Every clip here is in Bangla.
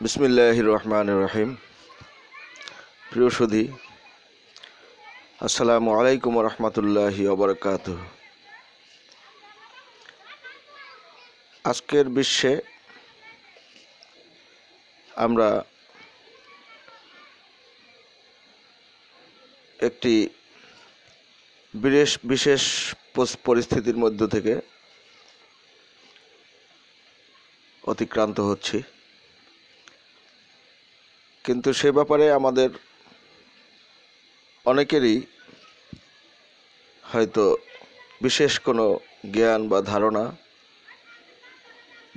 বিসমিল্লাহির রহমানির রহিম। প্রিয় সুধী, আসসালামু আলাইকুম রহমতুল্লাহি ওবরাকাতুহু। আজকের বিশ্বে আমরা একটি বিশেষ পরিস্থিতির মধ্য থেকে অতিক্রান্ত হচ্ছি, কিন্তু সে ব্যাপারে আমাদের অনেকেরই হয়তো বিশেষ কোনো জ্ঞান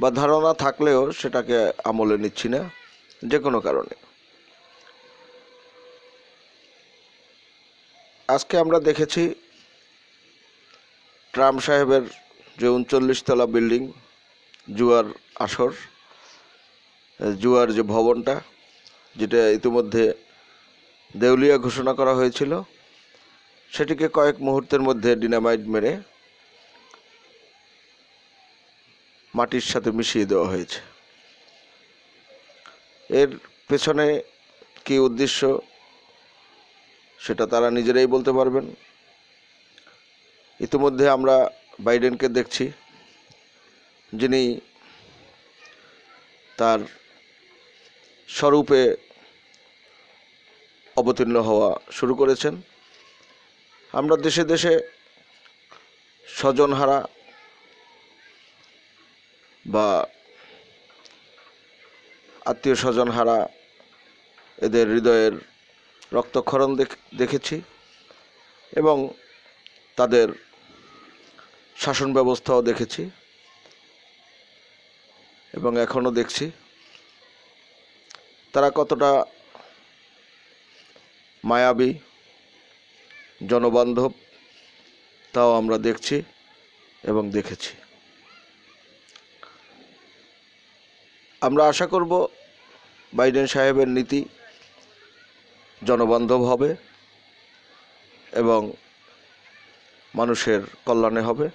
বা ধারণা থাকলেও সেটাকে আমলে নিচ্ছি না যে কোনো কারণে। আজকে আমরা দেখেছি ট্রাম্প সাহেবের যে ৩৯ তলা বিল্ডিং, জুয়ার যে ভবনটা, যেটা ইতিমধ্যে দেউলিয়া ঘোষণা করা হয়েছিল, সেটিকে কয়েক মুহূর্তের মধ্যে ডিনামাইট মেরে মাটির সাথে মিশিয়ে দেওয়া হয়েছে। এর পেছনে কী উদ্দেশ্য সেটা তারা নিজেরাই বলতে পারবেন। ইতিমধ্যে আমরা বাইডেনকে দেখছি, যিনি তার স্বরূপে অবতীর্ণ হওয়া শুরু করেছেন। আমরা দেশে দেশে স্বজনহারা বা আত্মীয় স্বজনহারা এদের হৃদয়ের রক্তক্ষরণ দেখেছি এবং তাদের শাসন ব্যবস্থাও দেখেছি এবং এখনও দেখছি তারা কতটা মায়াবী, জনবান্ধব, তাও আমরা দেখছি এবং দেখেছি। আমরা আশা করব বাইডেন সাহেবের নীতি জনবান্ধব হবে এবং মানুষের কল্যাণে হবে।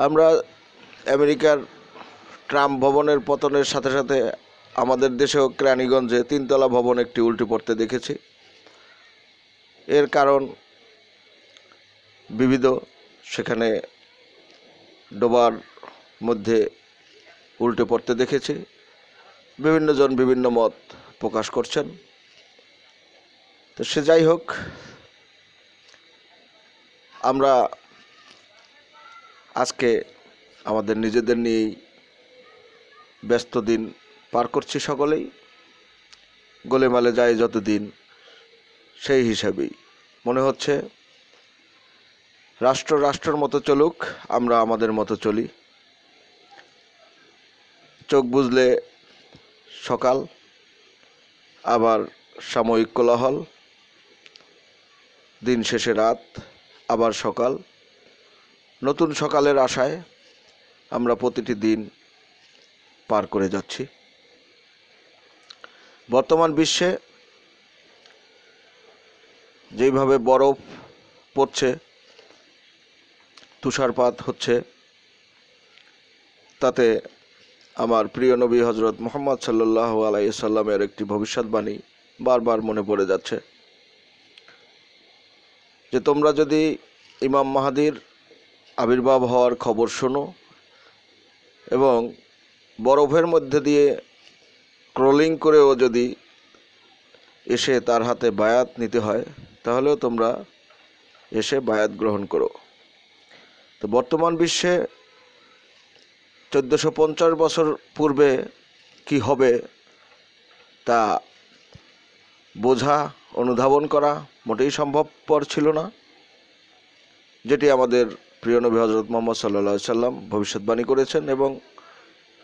আমরা আমেরিকার ট্রাম্প ভবনের পতনের সাথে সাথে আমাদের দেশেও কেরানীগঞ্জে ৩ তলা ভবন একটি উল্টে পড়তে দেখেছি। এর কারণ বিবিধ। সেখানে ডোবার মধ্যে উল্টে পড়তে দেখেছি। বিভিন্ন জন বিভিন্ন মত প্রকাশ করছেন। তো সে যাই হোক, আমরা আজকে আমাদের নিজেদের নিয়েই ব্যস্ত দিন পার করছি। সকলেই গোলেমালে যায় যতদিন, সেই হিসাবেই মনে হচ্ছে রাষ্ট্রের মতো চলুক, আমরা আমাদের মতো চলি। চোখ বুঝলে সকাল, আবার সাময়িক কোলাহল, দিন শেষে রাত, আবার সকাল। নতুন সকালের আশায় আমরা প্রতিটি দিন পার করে যাচ্ছি। বর্তমান বিশ্বে যেইভাবে বরফ পড়ছে, তুষারপাত হচ্ছে, তাতে আমার প্রিয় নবী হজরত মুহাম্মদ সাল্লাল্লাহু আলাইহি সাল্লামের একটি ভবিষ্যৎবাণী বারবার মনে পড়ে যাচ্ছে, যে তোমরা যদি ইমাম মাহাদির আবির্ভাব হওয়ার খবর শোনো এবং বরফের মধ্যে দিয়ে ক্রলিং করেও যদি এসে তার হাতে বায়াত নিতে হয়, তাহলেও তোমরা এসে বায়াত গ্রহণ করো। তো বর্তমান বিশ্বে 1450 বছর পূর্বে কি হবে তা বোঝা, অনুধাবন করা মোটেই সম্ভবপর ছিল না, যেটি আমাদের প্রিয় নবী হজরত মুহাম্মদ সাল্লাল্লাহু আলাইহি সাল্লাম ভবিষ্যৎবাণী করেছেন। এবং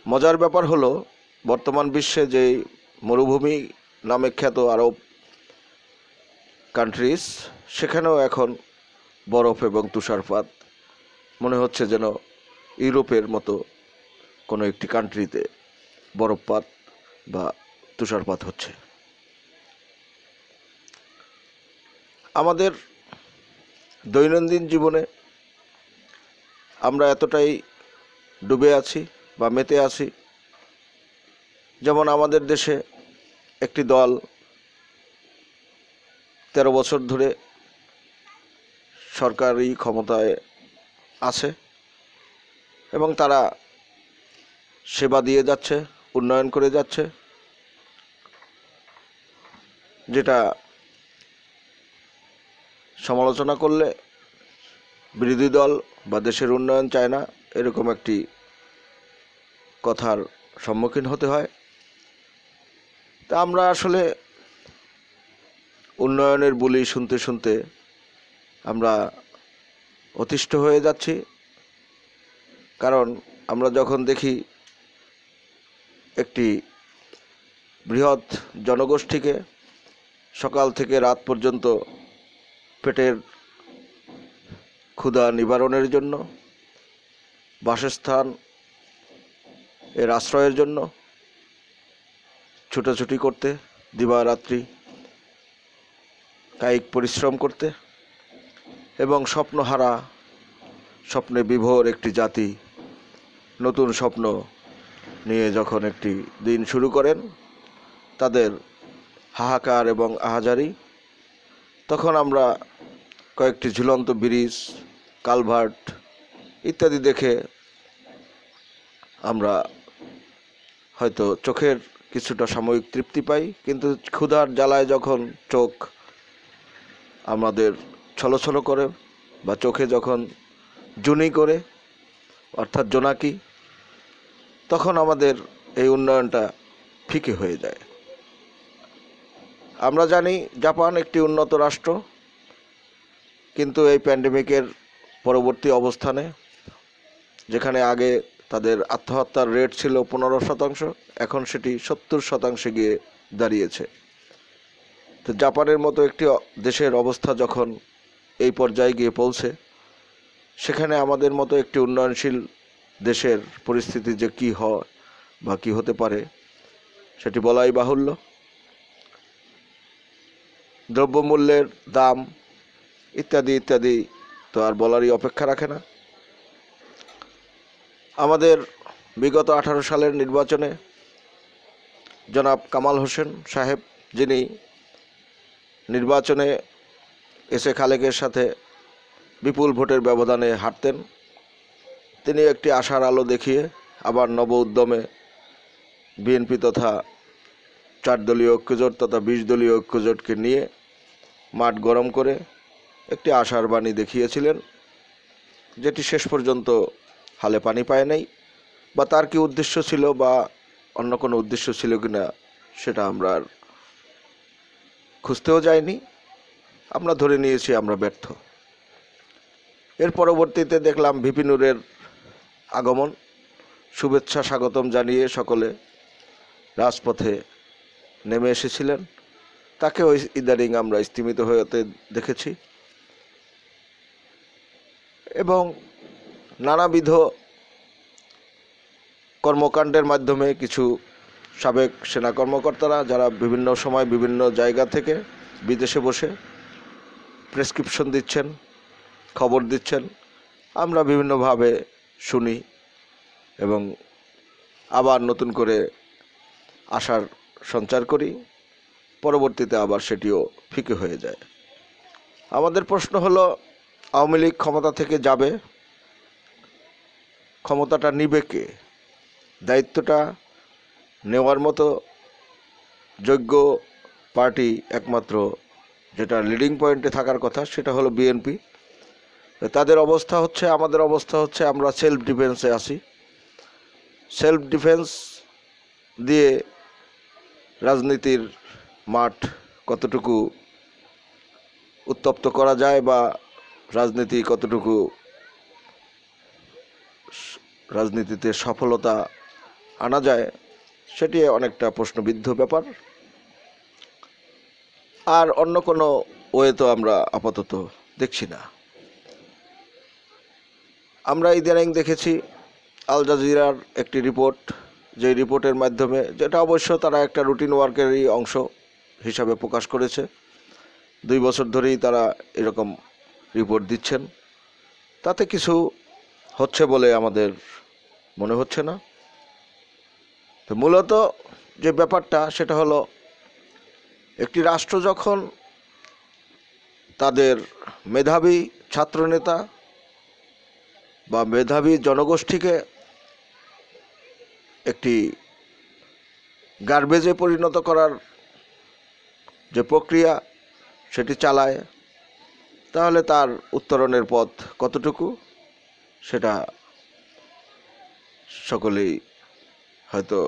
মজার ব্যাপার হলো, বর্তমান বিশ্বে যে মরুভূমি নামে খ্যাত আরব কান্ট্রিজ, সেখানেও এখন বরফ এবং তুষারপাত। মনে হচ্ছে যেন ইউরোপের মতো কোনো একটি কান্ট্রিতে বরফপাত বা তুষারপাত হচ্ছে। আমাদের দৈনন্দিন জীবনে আমরা এতটাই ডুবে আছি বা মেতে আছি যেমন আমাদের দেশে একটি দল 13 বছর ধরে সরকারি ক্ষমতায় আছে এবং তারা সেবা দিয়ে যাচ্ছে, উন্নয়ন করে যাচ্ছে, যেটা সমালোচনা করলে বিরোধী দল বা দেশের উন্নয়ন চায় না এরকম একটি কথার সম্মুখীন হতে হয়। তা আমরা আসলে উন্নয়নের বুলি শুনতে শুনতে আমরা অতিষ্ঠ হয়ে যাচ্ছি। কারণ আমরা যখন দেখি একটি বৃহৎ জনগোষ্ঠীকে সকাল থেকে রাত পর্যন্ত পেটের ক্ষুধা নিবারণের জন্য, বাসস্থান এর আশ্রয়ের জন্য ছুটোছুটি করতে, দিবারাত্রি কায়িক পরিশ্রম করতে এবং স্বপ্নহারা, স্বপ্নে বিভোর একটি জাতি নতুন স্বপ্ন নিয়ে যখন একটি দিন শুরু করেন, তাদের হাহাকার এবং আহাজারি, তখন আমরা কয়েকটি ঝুলন্ত ব্রিজ, কালভার্ট ইত্যাদি দেখে আমরা হয়তো চোখের কিছুটা সাময়িক তৃপ্তি পাই, কিন্তু ক্ষুধার জ্বালায় যখন চোখ আমাদের ছলছল করে বা চোখে যখন জুনি করে অর্থাৎ জোনাকি, তখন আমাদের এই উন্নয়নটা ফিকে হয়ে যায়। আমরা জানি জাপান একটি উন্নত রাষ্ট্র, কিন্তু এই প্যান্ডেমিকের পরবর্তী অবস্থানে, যেখানে আগে তাদের আত্মহত্যার রেট ছিল 15%, এখন সেটি 70% গিয়ে দাঁড়িয়েছে। তো জাপানের মতো একটি দেশের অবস্থা যখন এই পর্যায়ে গিয়ে পৌঁছে, সেখানে আমাদের মতো একটি উন্নয়নশীল দেশের পরিস্থিতি যে কী হয় বা কী হতে পারে সেটি বলাই বাহুল্য। দ্রব্যমূল্যের দাম ইত্যাদি ইত্যাদি তো আর বলারই অপেক্ষা রাখে না। আমাদের বিগত 18 সালের নির্বাচনে জনাব কামাল হোসেন সাহেব, যিনি নির্বাচনে এসে খালেকের সাথে বিপুল ভোটের ব্যবধানে হারতেন, তিনি একটি আশার আলো দেখিয়ে আবার নব উদ্যমে বিএনপি তথা 4 দলীয় ঐক্যজোট তথা 20 দলীয় ঐক্যজোটকে নিয়ে মাঠ গরম করে একটি আশার বাণী দেখিয়েছিলেন, যেটি শেষ পর্যন্ত হালে পানি পায় নাই। বা তার কি উদ্দেশ্য ছিল বা অন্য কোনো উদ্দেশ্য ছিল কিনা সেটা আমরা আর খুঁজতেও যাইনি, আমরা ধরে নিয়েছি আমরা ব্যর্থ। এর পরবর্তীতে দেখলাম ভিপি নুরের আগমন, শুভেচ্ছা স্বাগতম জানিয়ে সকলে রাজপথে নেমে এসেছিলেন, তাকেও ইদানিং আমরা স্তিমিত হতে দেখেছি। এবং নানাবিধ কর্মকাণ্ডের মাধ্যমে কিছু সাবেক সেনা কর্মকর্তারা, যারা বিভিন্ন সময় বিভিন্ন জায়গা থেকে বিদেশে বসে প্রেসক্রিপশন দিচ্ছেন, খবর দিচ্ছেন, আমরা বিভিন্নভাবে শুনি এবং আবার নতুন করে আশার সঞ্চার করি, পরবর্তীতে আবার সেটিও ফিকে হয়ে যায়। আমাদের প্রশ্ন হলো, আওয়ামী লীগ ক্ষমতা থেকে যাবে, ক্ষমতাটা নিবে কে? দায়িত্বটা নেওয়ার মতো যোগ্য পার্টি একমাত্র যেটা লিডিং পয়েন্টে থাকার কথা সেটা হলো বিএনপি। তাদের অবস্থা হচ্ছে, আমাদের অবস্থা হচ্ছে, আমরা সেলফ ডিফেন্সে আছি। সেলফ ডিফেন্স দিয়ে রাজনীতির মাঠ কতটুকু উত্তপ্ত করা যায় বা রাজনীতি কতটুকু রাজনীতিতে সফলতা আনা যায় সেটি অনেকটা প্রশ্নবিদ্ধ ব্যাপার। আর অন্য কোনো ওয়ে তো আমরা আপাতত দেখছি না। আমরা ইদানিং দেখেছি আল জাজিরার একটি রিপোর্ট, যে রিপোর্টের মাধ্যমে, যেটা অবশ্য তারা একটা রুটিন ওয়ার্কেরই অংশ হিসাবে প্রকাশ করেছে, 2 বছর ধরেই তারা এরকম রিপোর্ট দিচ্ছেন, তাতে কিছু হচ্ছে বলে আমাদের মনে হচ্ছে না। তো মূলত যে ব্যাপারটা সেটা হলো, একটি রাষ্ট্র যখন তাদের মেধাবী ছাত্রনেতা বা মেধাবী জনগোষ্ঠীকে একটি গার্বেজে পরিণত করার যে প্রক্রিয়া সেটি চালায়, তাহলে তার উত্তরণের পথ কতটুকু সেটা সকলেই হয়তো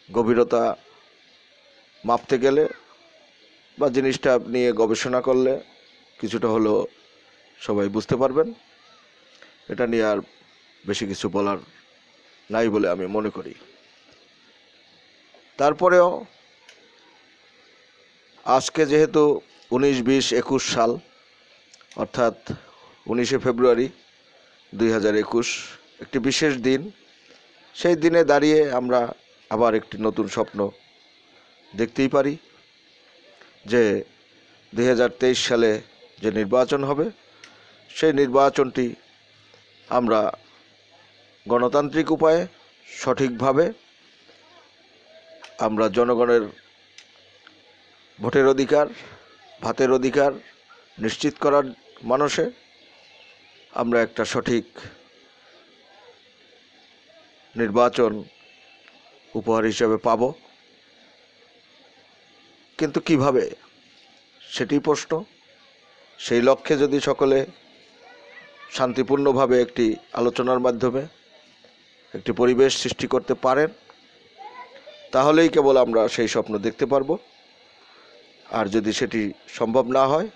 গভীরতা মাপতে গেলে বা জিনিসটা নিয়ে গবেষণা করলে কিছুটা হলেও সবাই বুঝতে পারবেন। এটা নিয়ে আর বেশি কিছু বলার নাই বলে আমি মনে করি। তারপরেও আজকে যেহেতু 19, 20, 21 সাল, অর্থাৎ 19শে ফেব্রুয়ারি 2021 একটি বিশেষ দিন, সেই দিনে দাঁড়িয়ে আমরা আবার একটি নতুন স্বপ্ন দেখতেই পারি যে 2023 সালে যে নির্বাচন হবে সেই নির্বাচনটি আমরা গণতান্ত্রিক উপায়ে সঠিকভাবে আমরা জনগণের ভোটের অধিকার, ভাতের অধিকার নিশ্চিত করার মানুষে আমরা একটা সঠিক নির্বাচন উপহার হিসেবে পাব। কিন্তু কিভাবে সেটি প্রশ্ন। সেই লক্ষ্যে যদি সকলে শান্তিপূর্ণভাবে একটি আলোচনার মাধ্যমে একটি পরিবেশ সৃষ্টি করতে পারেন, তাহলেই কেবল আমরা সেই স্বপ্ন দেখতে পারব। আর যদি সেটি সম্ভব না হয়,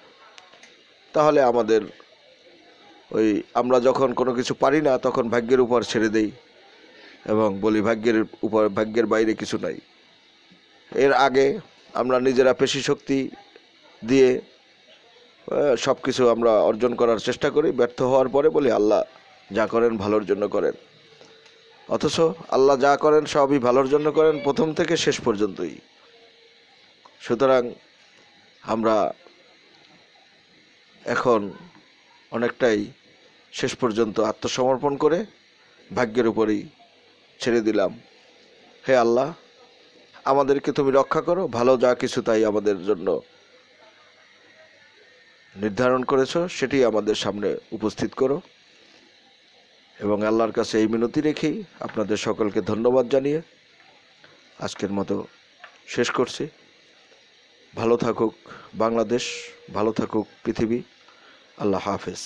তাহলে আমাদের আমরা যখন কোনো কিছু পারি না তখন ভাগ্যের উপর ছেড়ে দেই এবং বলি ভাগ্যের বাইরে কিছু নাই। এর আগে আমরা নিজেরা পেশি শক্তি দিয়ে সব কিছু আমরা অর্জন করার চেষ্টা করি, ব্যর্থ হওয়ার পরে বলি আল্লাহ যা করেন ভালোর জন্য করেন। অথচ আল্লাহ যা করেন সবই ভালোর জন্য করেন, প্রথম থেকে শেষ পর্যন্তই। সুতরাং আমরা এখন অনেকটাই শেষ পর্যন্ত আত্মসমর্পণ করে ভাগ্যের উপরেই ছেড়ে দিলাম। হে আল্লাহ, আমাদেরকে তুমি রক্ষা করো, ভালো যা কিছু তাই আমাদের জন্য নির্ধারণ করেছো সেটি আমাদের সামনে উপস্থিত করো। এবং আল্লাহর কাছে এই মিনতি রেখেই আপনাদের সকলকে ধন্যবাদ জানিয়ে আজকের মতো শেষ করছি। ভালো থাকুক বাংলাদেশ, ভালো থাকুক পৃথিবী। আল্লাহ হাফেজ।